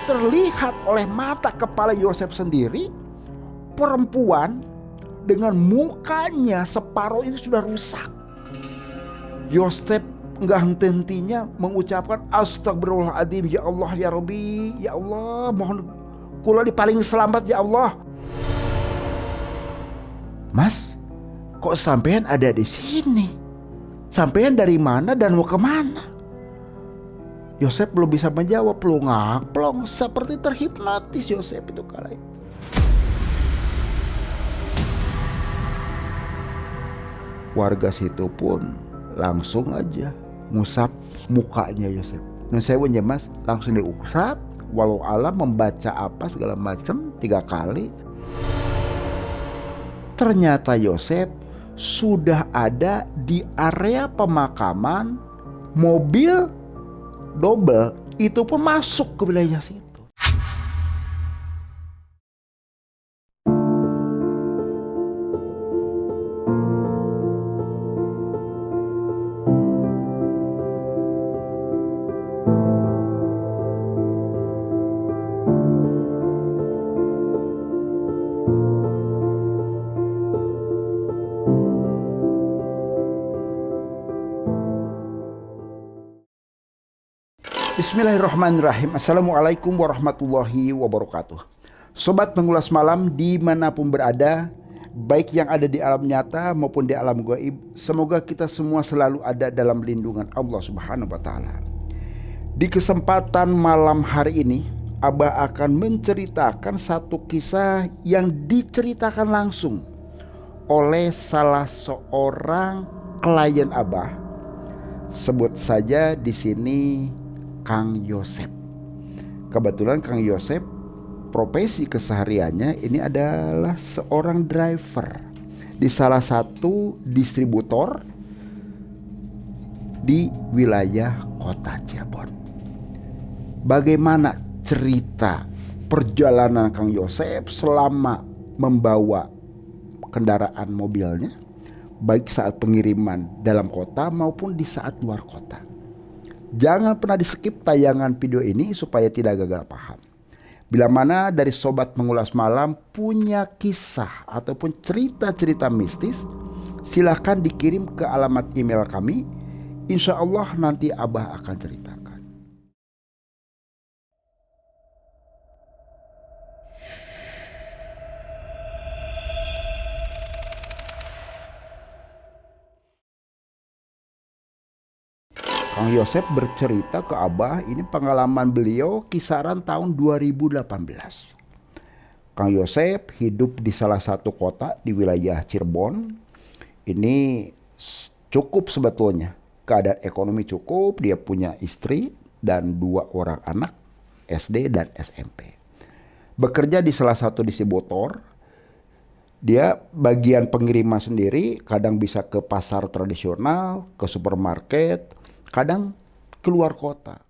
terlihat oleh mata kepala Yosef sendiri, perempuan dengan mukanya separuh ini sudah rusak. Yosef nggak henti-hentinya mengucapkan astagfirullahaladzim, ya Allah ya Rabbi, ya Allah mohon kula dipaling selamat ya Allah. Mas, kok sampean ada di sini? Sampean dari mana dan mau kemana? Yosef belum bisa menjawab, plong seperti terhipnotis Yosef itu kala itu. Warga situ pun langsung aja ngusap mukanya Yosef. Nah saya punya mas, langsung diusap, walau alam membaca apa segala macam 3 kali. Ternyata Yosef sudah ada di area pemakaman, mobil double itu pun masuk ke wilayah situ. Bismillahirrahmanirrahim. Assalamualaikum warahmatullahi wabarakatuh. Sobat Pengulas Malam dimanapun berada, baik yang ada di alam nyata maupun di alam gaib, semoga kita semua selalu ada dalam lindungan Allah Subhanahu wa Ta'ala. Di kesempatan malam hari ini, Abah akan menceritakan satu kisah yang diceritakan langsung oleh salah seorang klien Abah. Sebut saja di sini Kang Yosef. Kebetulan Kang Yosef profesi kesehariannya ini adalah seorang driver di salah satu distributor di wilayah kota Cirebon. Bagaimana cerita perjalanan Kang Yosef selama membawa kendaraan mobilnya, baik saat pengiriman dalam kota maupun di saat luar kota. Jangan pernah di skip tayangan video ini supaya tidak gagal paham. Bila mana dari Sobat Pengulas Malam punya kisah ataupun cerita-cerita mistis, silahkan dikirim ke alamat email kami. Insya Allah nanti Abah akan ceritakan. Kang Yosef bercerita ke Abah, ini pengalaman beliau kisaran tahun 2018. Kang Yosef hidup di salah satu kota di wilayah Cirebon. Ini cukup sebetulnya, keadaan ekonomi cukup, dia punya istri dan 2 orang anak SD dan SMP. Bekerja di salah satu distributor. Dia bagian pengiriman sendiri, kadang bisa ke pasar tradisional, ke supermarket, kadang keluar kota.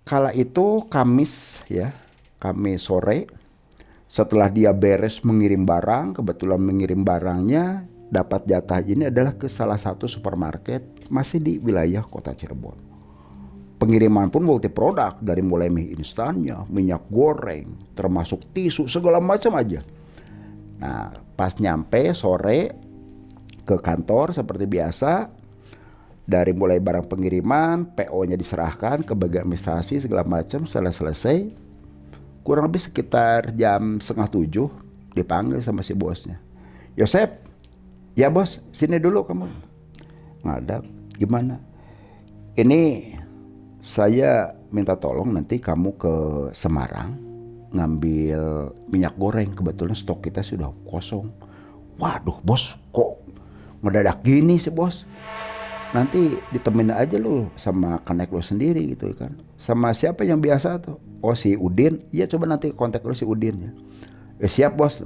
Kala itu Kamis sore, setelah dia beres mengirim barang, kebetulan mengirim barangnya dapat jatah ini adalah ke salah satu supermarket masih di wilayah kota Cirebon. Pengiriman pun multi produk, dari mulai mie instannya, minyak goreng, termasuk tisu, segala macam aja. Nah, pas nyampe sore ke kantor seperti biasa, dari mulai barang pengiriman, PO-nya diserahkan ke bagian administrasi segala macam. Setelah selesai, kurang lebih sekitar jam 6:30 dipanggil sama si bosnya. Yosef, ya bos, sini dulu kamu. Ngadap, gimana? Ini saya minta tolong nanti kamu ke Semarang ngambil minyak goreng, kebetulan stok kita sudah kosong. Waduh bos, kok mendadak gini sih bos? Nanti ditemenin aja lu sama connect lu sendiri gitu kan. Sama siapa yang biasa tuh? Oh si Udin, iya coba nanti kontak lu si Udin ya. Siap bos.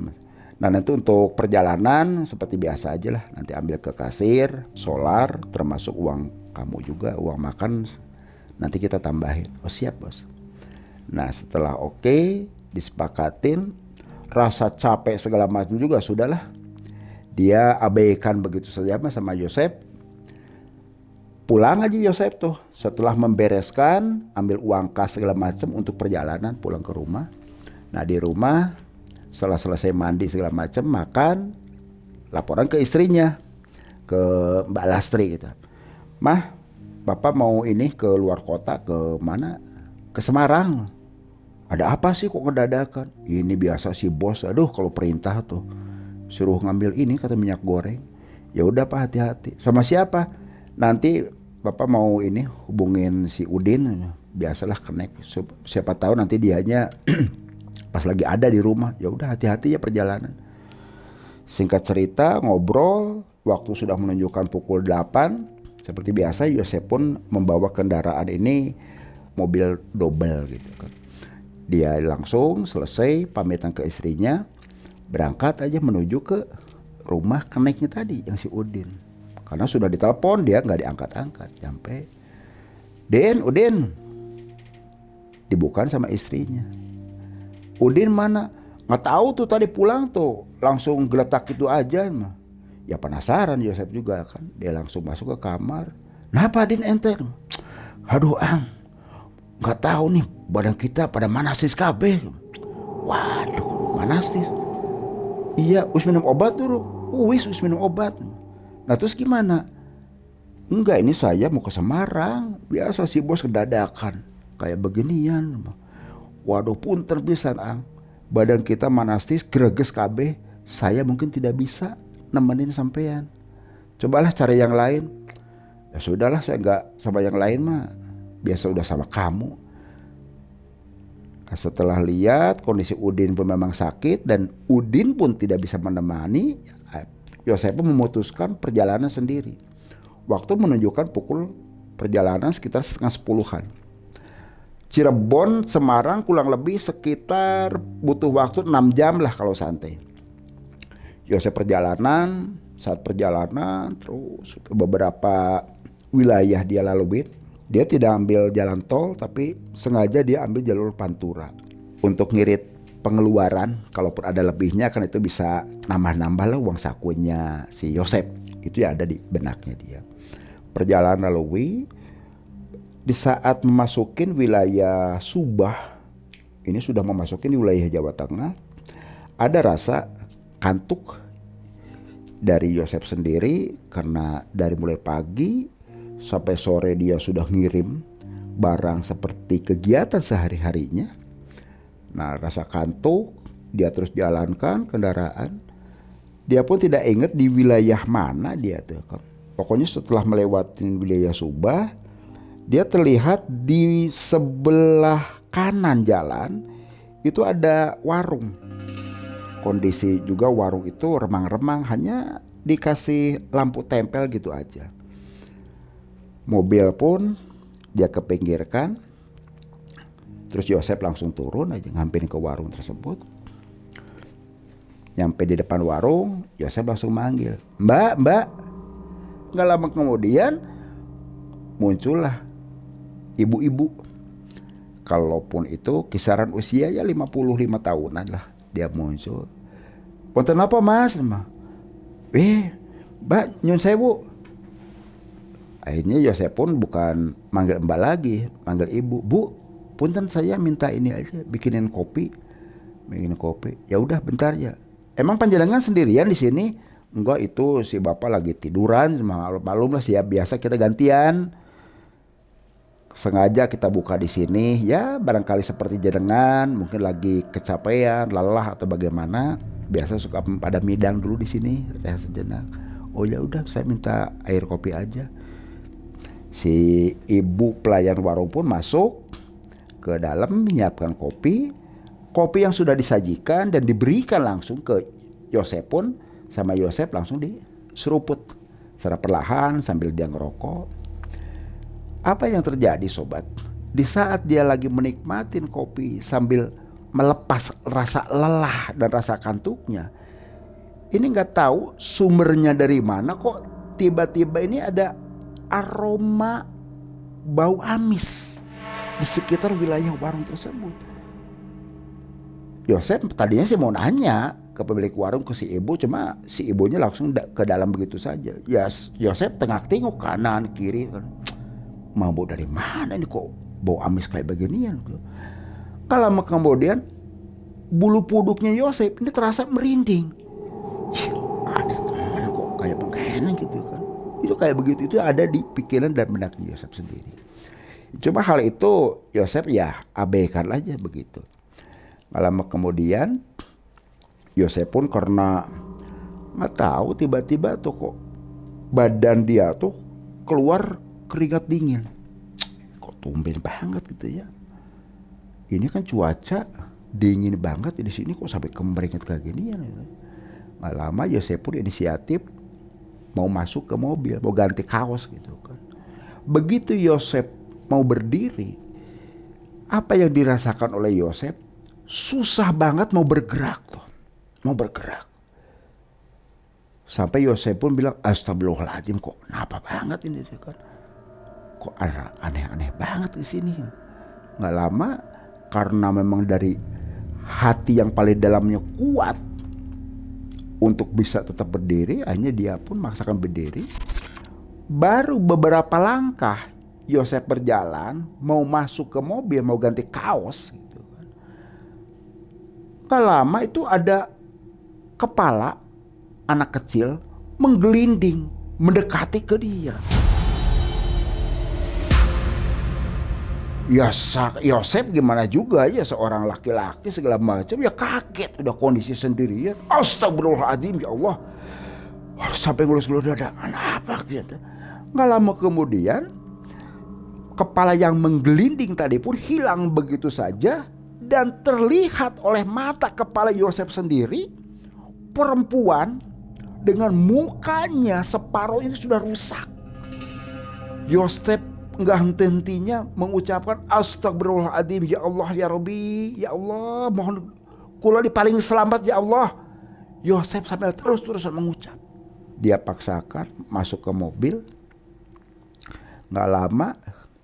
Nah nanti untuk perjalanan seperti biasa aja lah, nanti ambil ke kasir, solar, termasuk uang kamu juga, uang makan nanti kita tambahin. Oh siap bos. Nah setelah oke, disepakatin, rasa capek segala macam juga sudahlah. Dia abaikan begitu saja sama Yosef. Pulang aja Yosef tuh setelah membereskan, ambil uang kas segala macam untuk perjalanan pulang ke rumah. Nah di rumah setelah selesai mandi segala macam, makan, laporan ke istrinya, ke Mbak Lastri gitu. Mah, Bapak mau ini ke luar kota, ke mana? Ke Semarang. Ada apa sih kok ngedadakan? Ini biasa si bos, aduh kalau perintah tuh suruh ngambil ini kata minyak goreng. Ya udah Pak, hati-hati. Sama siapa? Nanti Bapak mau ini hubungin si Udin, biasalah connect. Siapa tahu nanti dianya pas lagi ada di rumah. Ya udah hati-hati ya perjalanan. Singkat cerita ngobrol, waktu sudah menunjukkan pukul 8. Seperti biasa Yosef pun membawa kendaraan ini mobil double gitu kan. Dia langsung selesai pamitan ke istrinya, berangkat aja menuju ke rumah keneknya tadi yang si Udin. Karena sudah ditelepon dia nggak diangkat-angkat. Sampai Udin dibuka sama istrinya. Udin mana? Nggak tahu tuh tadi pulang tuh langsung geletak itu aja mah. Ya penasaran Yosef juga kan. Dia langsung masuk ke kamar. Kenapa Din ente? Aduh Ang, nggak tahu nih badan kita pada manastis kabeh. Waduh manastis. Iya us minum obat dulu. Us minum obat. Nah terus gimana? Enggak, ini saya mau ke Semarang. Biasa si bos kedadakan kayak beginian. Waduh punten pisan Ang, badan kita manastis greges kabeh. Saya mungkin tidak bisa nemenin sampean. Cobalah cari yang lain. Ya sudahlah, saya nggak sama yang lain mah. Biasa udah sama kamu. Nah, setelah lihat kondisi Udin pun memang sakit dan Udin pun tidak bisa menemani, Yosef pun memutuskan perjalanan sendiri. Waktu menunjukkan pukul perjalanan sekitar setengah 10-an. Cirebon, Semarang kurang lebih sekitar butuh waktu 6 jam lah kalau santai. Yosef perjalanan, saat perjalanan terus beberapa wilayah dia lalui. Dia tidak ambil jalan tol tapi sengaja dia ambil jalur Pantura. Untuk ngirit pengeluaran, kalaupun ada lebihnya kan itu bisa nambah-nambah lah uang sakunya si Yosef. Itu ya ada di benaknya dia. Perjalanan lalui, di saat memasukin wilayah Subah, ini sudah memasukin wilayah Jawa Tengah, ada rasa kantuk dari Yosef sendiri karena dari mulai pagi sampai sore dia sudah ngirim barang seperti kegiatan sehari-harinya. Nah rasa kantuk, dia terus jalankan kendaraan. Dia pun tidak ingat di wilayah mana dia tuh. Pokoknya setelah melewati wilayah Subah, dia terlihat di sebelah kanan jalan itu ada warung. Kondisi juga warung itu remang-remang, hanya dikasih lampu tempel gitu aja. Mobil pun dia kepinggirkan. Terus Yosef langsung turun aja ngampirin ke warung tersebut. Nyampe di depan warung, Yosef langsung manggil, Mbak. Gak lama kemudian muncullah ibu-ibu. Kalaupun itu kisaran usia ya 55 tahunan lah. Dia muncul. Punten apa mas? Mbak nyun sewu. Akhirnya Yosef pun bukan manggil mbak lagi, manggil ibu. Bu, punten saya minta ini aja, bikinin kopi. Ya udah bentar ya. Emang panjenengan sendirian di sini? Enggak, itu si bapak lagi tiduran. Malum lah siap biasa kita gantian. Sengaja kita buka di sini ya, barangkali seperti jenengan mungkin lagi kecapean, lelah atau bagaimana, biasa suka pada midang dulu di sini rehat sejenak. Oh ya udah, saya minta air kopi aja. Si ibu pelayan warung pun masuk ke dalam menyiapkan kopi yang sudah disajikan dan diberikan langsung ke Yosef pun, sama Yosef langsung diseruput secara perlahan sambil dia ngerokok. Apa yang terjadi sobat? Di saat dia lagi menikmatin kopi sambil melepas rasa lelah dan rasa kantuknya, ini nggak tahu sumbernya dari mana kok tiba-tiba ini ada aroma bau amis di sekitar wilayah warung tersebut. Yosef tadinya sih mau nanya, ke pemilik warung, ke si ibu, cuma si ibunya langsung ke dalam begitu saja. Ya Yosef tengok kanan kiri kan, mau bau dari mana ini kok bau amis kayak beginian. Kalau kemudian bulu puduknya Yosef ini terasa merinding. Aneh teman kok kayak bengkenan gitu kan. Itu kayak begitu, itu ada di pikiran dan benak Yosef sendiri. Cuma hal itu Yosef ya abaikan aja begitu. Lama kemudian Yosef pun karena nggak tahu tiba-tiba tuh kok badan dia tuh keluar keringat dingin. Kok tumben banget gitu ya. Ini kan cuaca dingin banget di sini kok sampai kemeringat kayak gini ya. Nggak lama Yosef pun inisiatif mau masuk ke mobil, mau ganti kaos gitu kan. Begitu Yosef mau berdiri, apa yang dirasakan oleh Yosef? Susah banget mau bergerak tuh. Mau bergerak. Sampai Yosef pun bilang, astagfirullahaladzim, kok kenapa banget ini kan? Kok aneh-aneh banget di sini. Nggak lama karena memang dari hati yang paling dalamnya kuat untuk bisa tetap berdiri, akhirnya dia pun maksakan berdiri. Baru beberapa langkah Yosef berjalan mau masuk ke mobil, mau ganti kaos gitu kan. Gak lama itu ada kepala anak kecil menggelinding mendekati ke dia. Ya Yosef gimana juga ya, seorang laki-laki segala macam ya kaget, udah kondisi sendirian. Astagfirullahaladzim, ya Allah, sampai ngelus-ngelus dada. Kenapa gitu? Nggak lama kemudian kepala yang menggelinding tadi pun hilang begitu saja, dan terlihat oleh mata kepala Yosef sendiri perempuan dengan mukanya separuh ini sudah rusak. Yosef nggak henti-hentinya mengucapkan astagfirullahaladzim, ya Allah ya Rabbi, ya Allah mohon kula dipaling selamat ya Allah. Yosef sambil terus-terusan mengucap. Dia paksakan masuk ke mobil. Nggak lama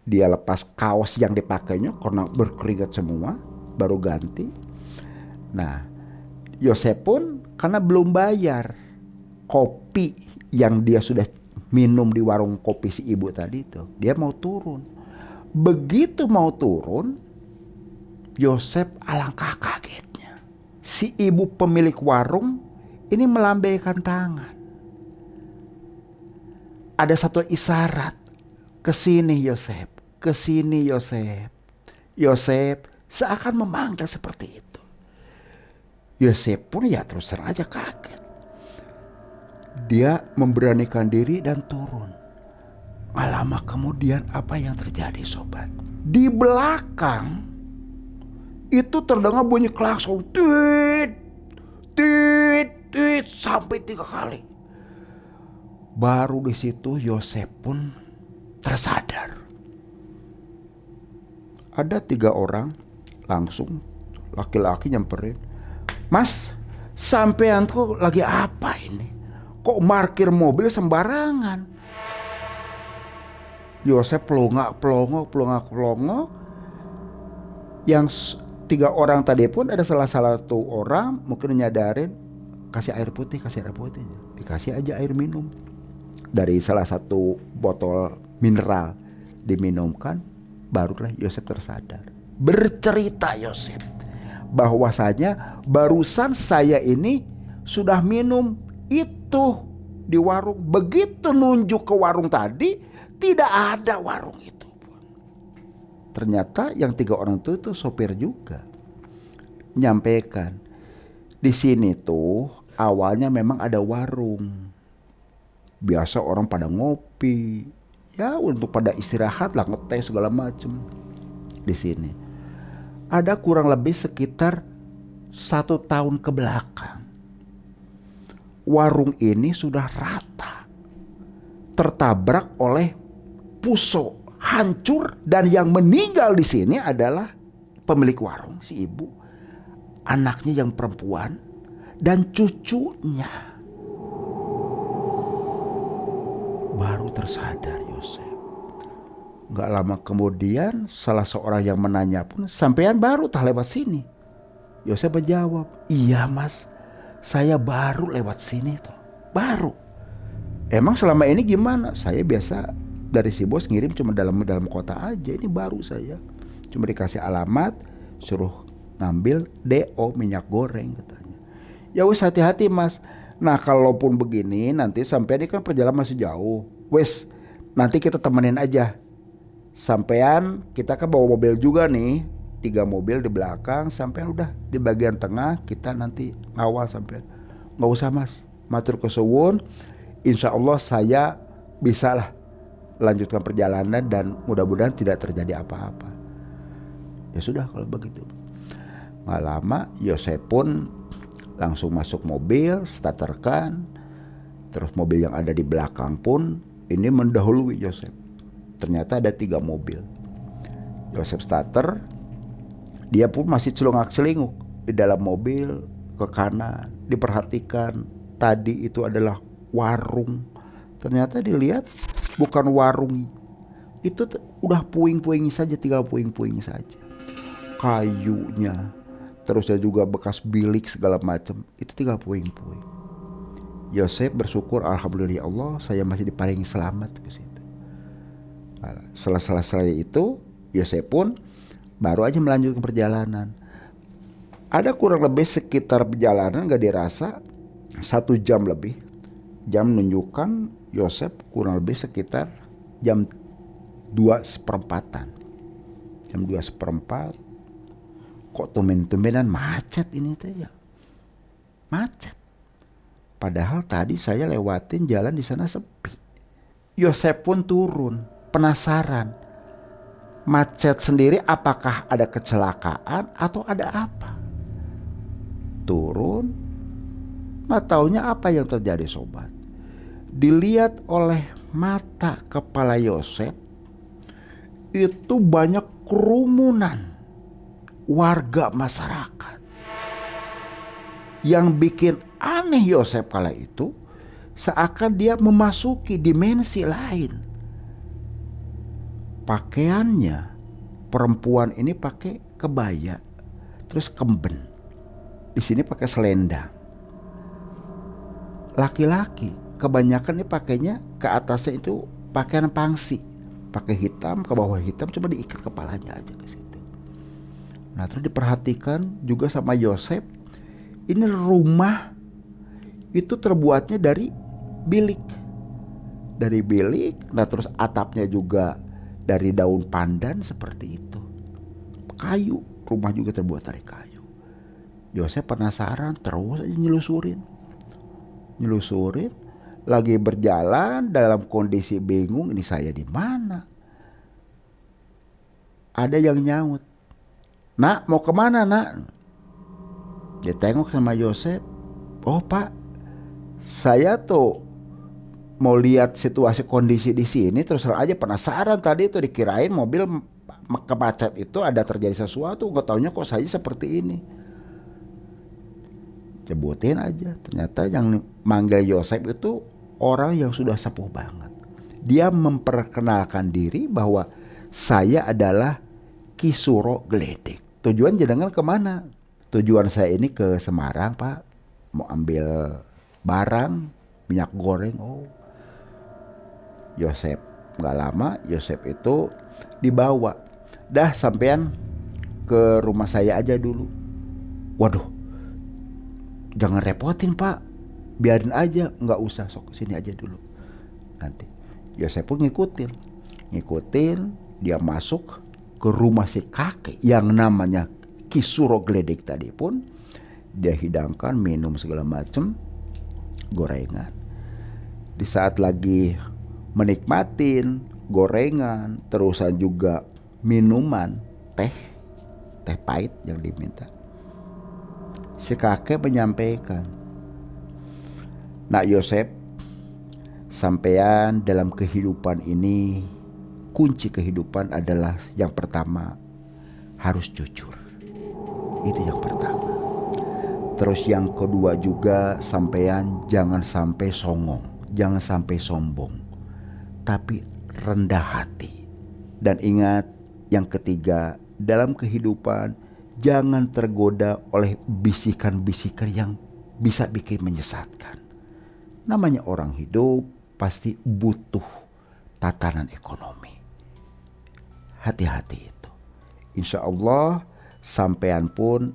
dia lepas kaos yang dipakainya karena berkeringat semua, baru ganti. Nah Yosef pun karena belum bayar kopi yang dia sudah minum di warung kopi si ibu tadi itu, dia mau turun. Begitu mau turun, Yosef alangkah kagetnya. Si ibu pemilik warung ini melambaikan tangan. Ada satu isyarat, kesini Yosef, kesini Yosef. Yosef seakan memanggil seperti itu. Yosef pun ya terus terang aja kaget. Dia memberanikan diri dan turun. Lama kemudian apa yang terjadi sobat? Di belakang itu terdengar bunyi klakson. Tit, tit, tit sampai 3 kali. Baru di situ Yosef pun tersadar. Ada 3 orang langsung laki-laki nyamperin. Mas, sampean tuh lagi apa ini? Kok parkir mobil sembarangan? Yosef pelongok. Yang 3 orang tadi pun ada salah satu orang mungkin nyadarin, kasih air putih. Dikasih aja air minum dari salah satu botol mineral, diminumkan. Barulah Yosef tersadar. Bercerita Yosef bahwasanya barusan saya ini sudah minum itu di warung. Begitu nunjuk ke warung tadi, tidak ada warung itu pun. Ternyata yang 3 orang itu sopir juga. Nyampaikan, di sini tuh awalnya memang ada warung. Biasa orang pada ngopi, ya untuk pada istirahat lah, ngeteh segala macem. Di sini ada kurang lebih sekitar 1 tahun ke belakang, warung ini sudah rata, tertabrak oleh puso, hancur, dan yang meninggal di sini adalah pemilik warung, si ibu, anaknya yang perempuan, dan cucunya. Baru tersadar Yosef. Gak lama kemudian salah seorang yang menanya pun, sampean baru tah lewat sini? Yosef menjawab, iya mas, Saya baru lewat sini tuh, baru. Emang selama ini gimana? Saya biasa dari si bos ngirim cuma dalam kota aja. Ini baru saya. Cuma dikasih alamat, suruh ngambil DO minyak goreng katanya. Ya wes hati-hati mas. Nah kalaupun begini nanti sampai ini kan perjalanan masih jauh. Wes nanti kita temenin aja. Sampean kita kan bawa mobil juga nih. 3 mobil di belakang, sampean udah di bagian tengah, kita nanti ngawal sampean. Nggak usah mas, matur kesuwun. Insya Allah saya bisa lah lanjutkan perjalanan dan mudah-mudahan tidak terjadi apa-apa. Ya sudah kalau begitu. Nggak lama Yosep pun langsung masuk mobil, starterkan. Terus mobil yang ada di belakang pun ini mendahului Yosep. Ternyata ada 3 mobil. Yosep starter, dia pun masih celungak-celinguk di dalam mobil ke kanan. Diperhatikan tadi itu adalah warung. Ternyata dilihat bukan warung. Itu udah puing-puing saja, tinggal puing-puing saja. Kayunya, terusnya juga bekas bilik segala macam, itu tinggal puing-puing. Yosep bersyukur, alhamdulillah ya Allah, saya masih diparingi selamat ke situ. Setelah itu, Yosep pun baru aja melanjutkan perjalanan. Ada kurang lebih sekitar perjalanan gak dirasa 1 jam lebih. Jam menunjukkan Yosep kurang lebih sekitar jam 2:15. Jam 2:15. Kok tumben-tumbenan macet ini teh ya. Macet. Padahal tadi saya lewatin jalan di sana sepi. Yosep pun turun, penasaran. Macet sendiri apakah ada kecelakaan atau ada apa? Turun, nggak taunya apa yang terjadi sobat. Dilihat oleh mata kepala Yosep, itu banyak kerumunan warga masyarakat. Yang bikin aneh Yosep kala itu, seakan dia memasuki dimensi lain. Pakaiannya perempuan ini pakai kebaya, terus kemben. Di sini pakai selendang. Laki-laki kebanyakan ini pakainya ke atasnya itu pakaian pangsi, pakai hitam, ke bawah hitam, cuma diikat kepalanya aja ke situ. Nah terus diperhatikan juga sama Yosep, ini rumah itu terbuatnya dari bilik. Dari bilik, nah terus atapnya juga dari daun pandan seperti itu. Kayu, rumah juga terbuat dari kayu. Yosep penasaran, terus aja nyelusurin. Lagi berjalan dalam kondisi bingung, ini saya di mana? Ada yang nyaut. Nak, mau kemana nak? Dia tengok sama Yosep. Oh pak, saya tuh mau lihat situasi kondisi di sini, terus aja penasaran tadi itu dikirain mobil kemacet itu ada terjadi sesuatu, nggak taunya kok saya seperti ini. Sebutin aja, ternyata yang manggil Yosep itu orang yang sudah sepuh banget. Dia memperkenalkan diri bahwa saya adalah Ki Suro Gledek. Tujuan jenengan kemana? Tujuan saya ini ke Semarang pak, mau ambil barang minyak goreng. Oh, Yosep, gak lama Yosep itu dibawa. Dah sampean ke rumah saya aja dulu. Waduh, jangan repotin pak, biarin aja, gak usah, sok sini aja dulu. Nanti Yosep pun ngikutin, dia masuk ke rumah si kakek yang namanya Ki Suro Gledek tadi pun. Dia hidangkan minum segala macam, gorengan. Di saat lagi menikmatin gorengan, terusan juga minuman, teh pahit yang diminta. Si kakek menyampaikan, nak Yosep, sampean dalam kehidupan ini, kunci kehidupan adalah yang pertama harus jujur. Itu yang pertama. Terus yang kedua juga sampean jangan sampai songong, jangan sampai sombong, tapi rendah hati. Dan ingat yang ketiga, dalam kehidupan jangan tergoda oleh bisikan-bisikan yang bisa bikin menyesatkan. Namanya orang hidup pasti butuh tatanan ekonomi. Hati-hati itu. Insya Allah sampean pun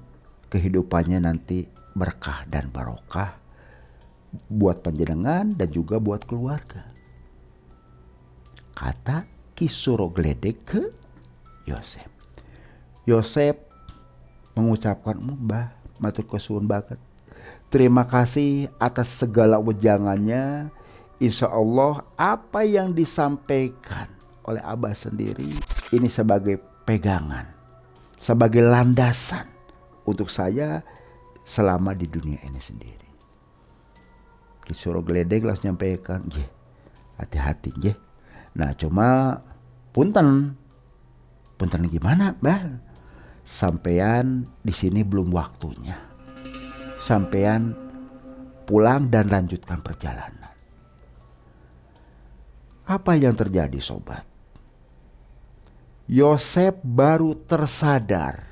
kehidupannya nanti berkah dan barokah buat panjenengan dan juga buat keluarga. Kata Ki Suro Gledek ke Yosep. Yosep mengucapkan, Mbah, matur kesuwun banget. Terima kasih atas segala wejangannya. Insya Allah apa yang disampaikan oleh Abah sendiri ini sebagai pegangan, sebagai landasan untuk saya selama di dunia ini sendiri. Ki Suro Gledek langsung nyampaikan, hati-hati nggih. Nah cuma punten gimana, Mbah? Sampean di sini belum waktunya. Sampean pulang dan lanjutkan perjalanan. Apa yang terjadi, sobat? Yosep baru tersadar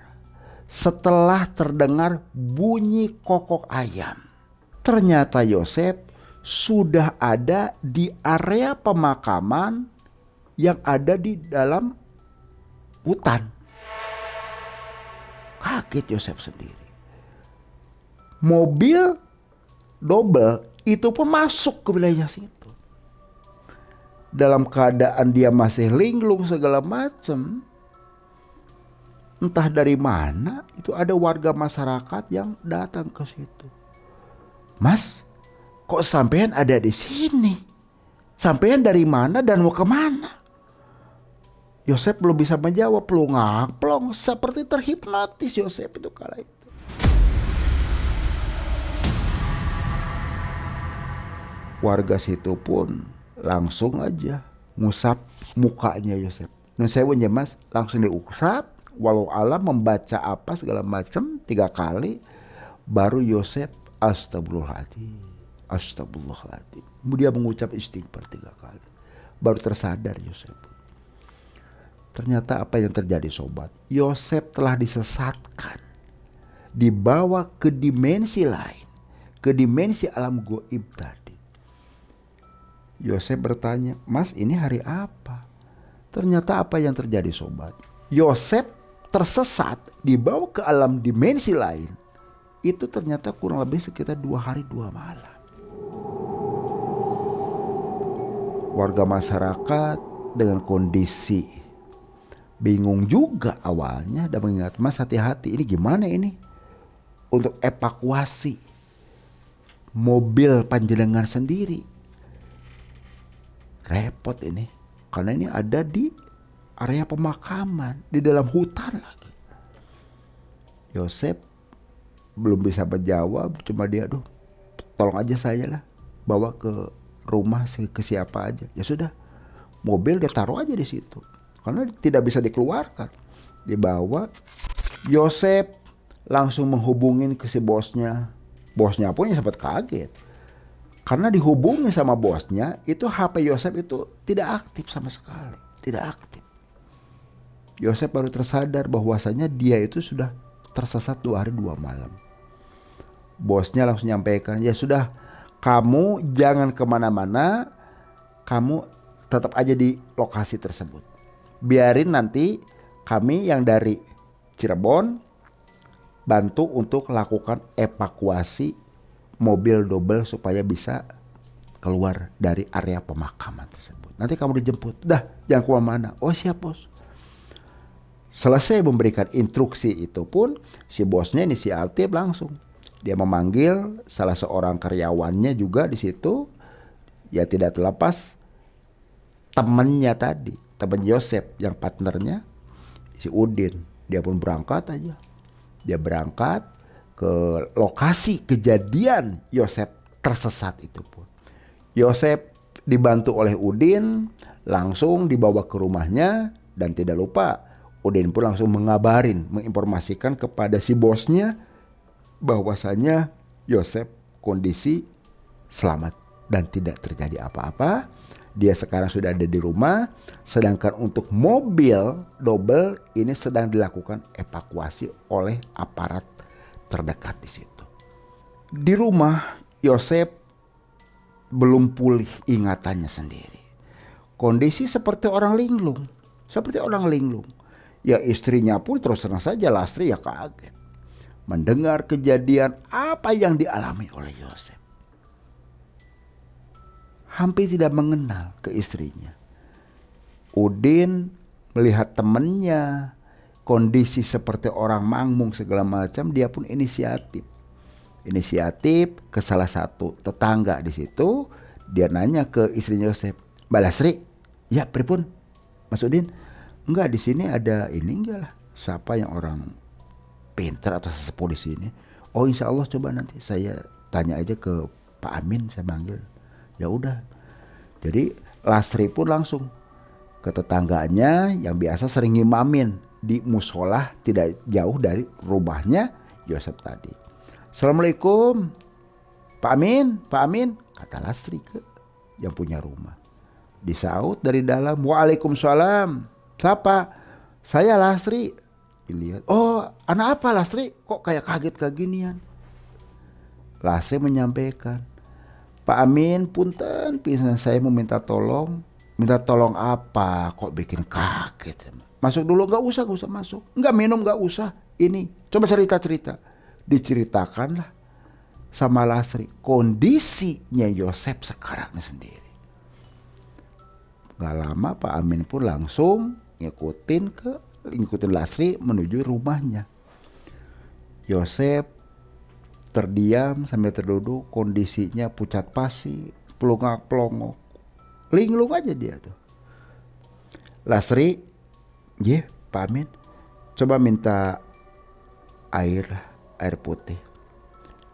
setelah terdengar bunyi kokok ayam. Ternyata Yosep sudah ada di area pemakaman yang ada di dalam hutan. Kaget Yosep sendiri. Mobil double itu pun masuk ke wilayah situ. Dalam keadaan dia masih linglung segala macam. Entah dari mana itu ada warga masyarakat yang datang ke situ. Mas, kok sampean ada di sini? Sampean dari mana dan mau kemana? Yosep belum bisa menjawab, plong seperti terhipnotis Yosep itu kala itu. Warga situ pun langsung aja ngusap mukanya Yosep. Nun sewu nya Mas, langsung diusap, walau alam membaca apa segala macam 3 kali, baru Yosep astagfirullahaladzim. Dia mengucap istighfar 3 kali, baru tersadar Yosep. Ternyata apa yang terjadi, sobat? Yosep telah disesatkan, dibawa ke dimensi lain, ke dimensi alam goib tadi. Yosep bertanya, Mas ini hari apa? Ternyata apa yang terjadi, sobat? Yosep tersesat, dibawa ke alam dimensi lain. Itu ternyata kurang lebih sekitar 2 hari 2 malam. Warga masyarakat dengan kondisi bingung juga awalnya dan mengingat, Mas hati-hati, ini gimana ini untuk evakuasi mobil panjenengan sendiri. Repot ini karena ini ada di area pemakaman di dalam hutan lagi. Yosep belum bisa menjawab, cuma dia, tolong aja saya lah, bawa ke rumah ke siapa aja. Ya sudah, mobil dia taruh aja di situ. Karena tidak bisa dikeluarkan. Dibawa, Yosep langsung menghubungin ke si bosnya. Bosnya pun ya sempat kaget. Karena dihubungi sama bosnya, itu HP Yosep itu tidak aktif sama sekali. Tidak aktif. Yosep baru tersadar bahwasanya dia itu sudah tersesat 2 hari 2 malam. Bosnya langsung nyampaikan, ya sudah, kamu jangan kemana-mana. Kamu tetap aja di lokasi tersebut. Biarin nanti kami yang dari Cirebon bantu untuk lakukan evakuasi mobil double supaya bisa keluar dari area pemakaman tersebut. Nanti kamu dijemput. Dah, jangan kemana-mana. Oh siap bos. Selesai memberikan instruksi itu pun si bosnya inisiatif langsung. Dia memanggil salah seorang karyawannya juga di situ. Ya tidak terlepas temannya tadi. Teman Yosep yang partnernya si Udin, dia pun berangkat aja. Dia berangkat ke lokasi kejadian Yosep tersesat itu pun. Yosep dibantu oleh Udin langsung dibawa ke rumahnya dan tidak lupa Udin pun langsung menginformasikan kepada si bosnya bahwasanya Yosep kondisi selamat dan tidak terjadi apa-apa. Dia sekarang sudah ada di rumah, sedangkan untuk mobil double ini sedang dilakukan evakuasi oleh aparat terdekat di situ. Di rumah Yosef belum pulih ingatannya sendiri. Kondisi seperti orang linglung. Seperti orang linglung. Ya istrinya pun terus terang saja Lastri ya kaget. Mendengar kejadian apa yang dialami oleh Yosef. Hampir tidak mengenal ke istrinya. Udin melihat temannya kondisi seperti orang mangmung segala macam, dia pun inisiatif ke salah satu tetangga di situ. Dia nanya ke istrinya Yosef, Mbak Lastri, ya pripun Mas Udin? Enggak, di sini ada ini enggak lah, siapa yang orang pintar atau sesepuh di sini? Oh insya Allah coba nanti saya tanya aja ke Pak Amin, saya manggil. Ya udah. Jadi Lastri pun langsung ke tetangganya yang biasa sering ngimamin di musola tidak jauh dari rumahnya Yosef tadi. Assalamualaikum Pak Amin, kata Lastri ke yang punya rumah. Disaut dari dalam, Waalaikumsalam. Siapa? Saya Lastri. Dilihat, oh anak apa Lastri? Kok kayak kaget keginian? Lastri menyampaikan, Pak Amin, punten pisan saya mau minta tolong. Minta tolong apa? Kok bikin kaget? Masuk dulu, gak usah masuk. Enggak minum, gak usah. Ini, coba cerita. Diceritakanlah sama Lastri kondisinya Yosef sekarang sendiri. Gak lama Pak Amin pun langsung ngikutin Lastri menuju rumahnya. Yosef terdiam sambil terduduk, kondisinya pucat pasi, pelongak-pelongok, linglung aja dia tuh. Lastri, Pak Amin, coba minta air putih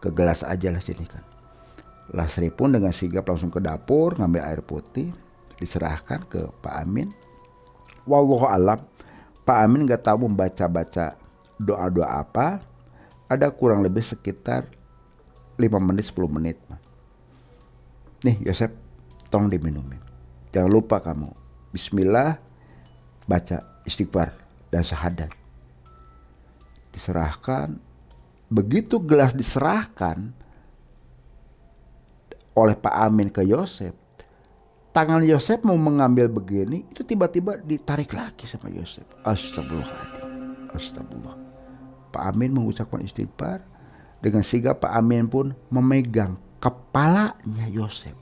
ke gelas aja lah sini kan. Lastri pun dengan sigap langsung ke dapur ngambil air putih, diserahkan ke Pak Amin. Wallahu alam, Pak Amin gak tahu membaca doa-doa apa. Ada kurang lebih sekitar 5 menit 10 menit. Nih Yosef, tolong diminumin. Jangan lupa kamu bismillah, baca istighfar dan syahadat. Diserahkan. Begitu gelas diserahkan oleh Pak Amin ke Yosef, tangan Yosef mau mengambil begini, itu tiba-tiba ditarik lagi sama Yosef. Astagfirullah. Pak Amin mengucapkan istighfar. Dengan sigap Pak Amin pun memegang kepalanya Yosef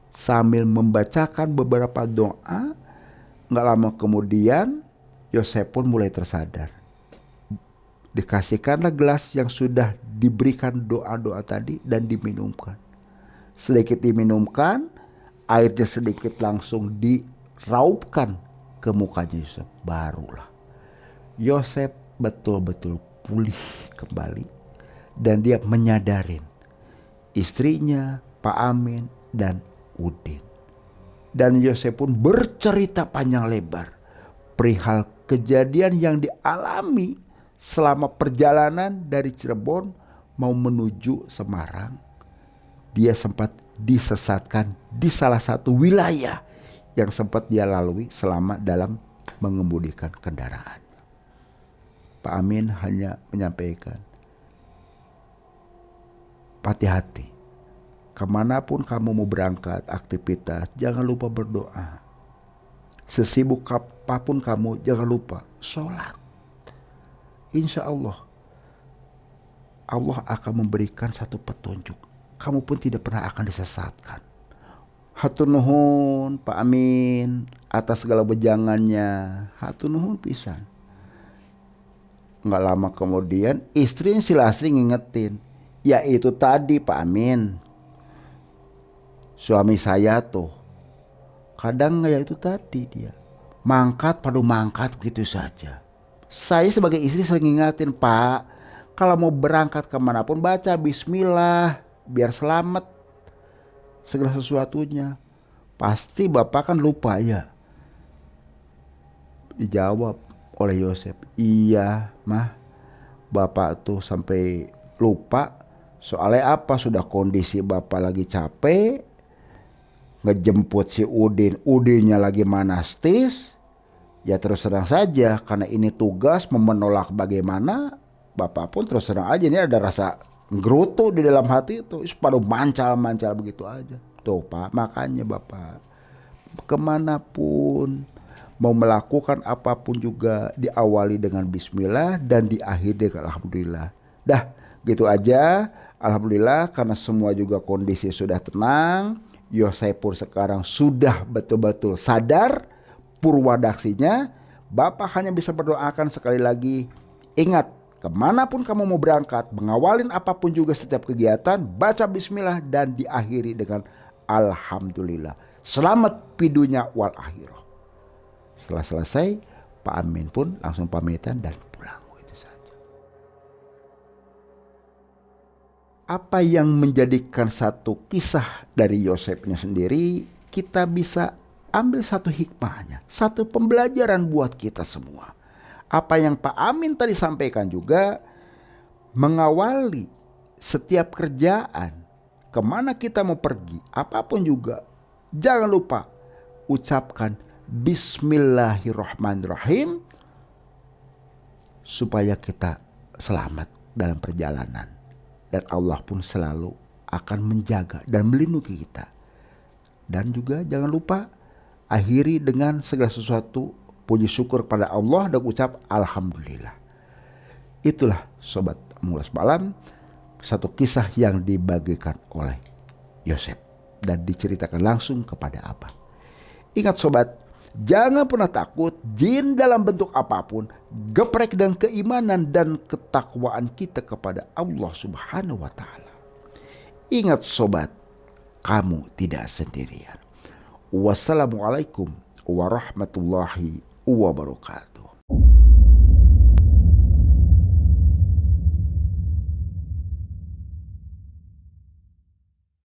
sambil membacakan beberapa doa. Gak lama kemudian Yosef pun mulai tersadar. Dikasihkanlah gelas yang sudah diberikan doa-doa tadi dan diminumkan. Sedikit diminumkan, airnya sedikit langsung diraupkan ke mukanya Yosef. Barulah Yosef betul-betul pulih kembali dan dia menyadarin istrinya, Pak Amin dan Udin. Dan Yosef pun bercerita panjang lebar perihal kejadian yang dialami selama perjalanan dari Cirebon mau menuju Semarang. Dia sempat disesatkan di salah satu wilayah yang sempat dia lalui selama dalam mengemudikan kendaraan. Pak Amin hanya menyampaikan, hati-hati. Kemanapun kamu mau berangkat aktivitas, jangan lupa berdoa. Sesibuk apapun kamu, jangan lupa sholat. Insya Allah, Allah akan memberikan satu petunjuk. Kamu pun tidak pernah akan disesatkan. Hatur nuhun Pak Amin atas segala wejangannya. Hatur nuhun pisan. Nggak lama kemudian istrinya si Lastri ngingetin, ya itu tadi Pak Amin, suami saya tuh kadang ya itu tadi dia mangkat begitu saja. Saya sebagai istri sering ngingetin, Pak, kalau mau berangkat kemanapun baca bismillah biar selamat segala sesuatunya. Pasti Bapak kan lupa ya. Dijawab oleh Yosef, iya mah, Bapak tuh sampai lupa. Soalnya apa, sudah kondisi Bapak lagi capek, ngejemput si Udinnya lagi manastis. Ya terus terang saja, karena ini tugas menolak bagaimana, Bapak pun terus terang aja ini ada rasa Gerutu di dalam hati itu, pada mancal-mancal begitu aja. Tuh Pak, makanya Bapak, kemanapun mau melakukan apapun juga diawali dengan bismillah dan diakhiri dengan alhamdulillah. Dah, gitu aja. Alhamdulillah karena semua juga kondisi sudah tenang. Yosef pun sekarang sudah betul-betul sadar purwadaksinya. Bapak hanya bisa berdoakan sekali lagi, ingat, kemanapun kamu mau berangkat, mengawalin apapun juga setiap kegiatan, baca bismillah dan diakhiri dengan alhamdulillah. Selamat pidunya wal akhirah. Setelah selesai, Pak Amin pun langsung pamitan dan pulang. Itu saja. Apa yang menjadikan satu kisah dari Yosefnya sendiri, kita bisa ambil satu hikmahnya, satu pembelajaran buat kita semua. Apa yang Pak Amin tadi sampaikan juga, mengawali setiap kerjaan, kemana kita mau pergi, apapun juga, jangan lupa ucapkan Bismillahirrahmanirrahim supaya kita selamat dalam perjalanan. Dan Allah pun selalu akan menjaga dan melindungi kita. Dan juga jangan lupa akhiri dengan segala sesuatu puji syukur kepada Allah dan ucap alhamdulillah. Itulah sobat Mulas Malam, satu kisah yang dibagikan oleh Yosef dan diceritakan langsung kepada Abah. Ingat sobat, jangan pernah takut jin dalam bentuk apapun, geprek dan keimanan dan ketakwaan kita kepada Allah Subhanahu wa taala. Ingat sobat, kamu tidak sendirian. Wassalamualaikum warahmatullahi wabarakatuh.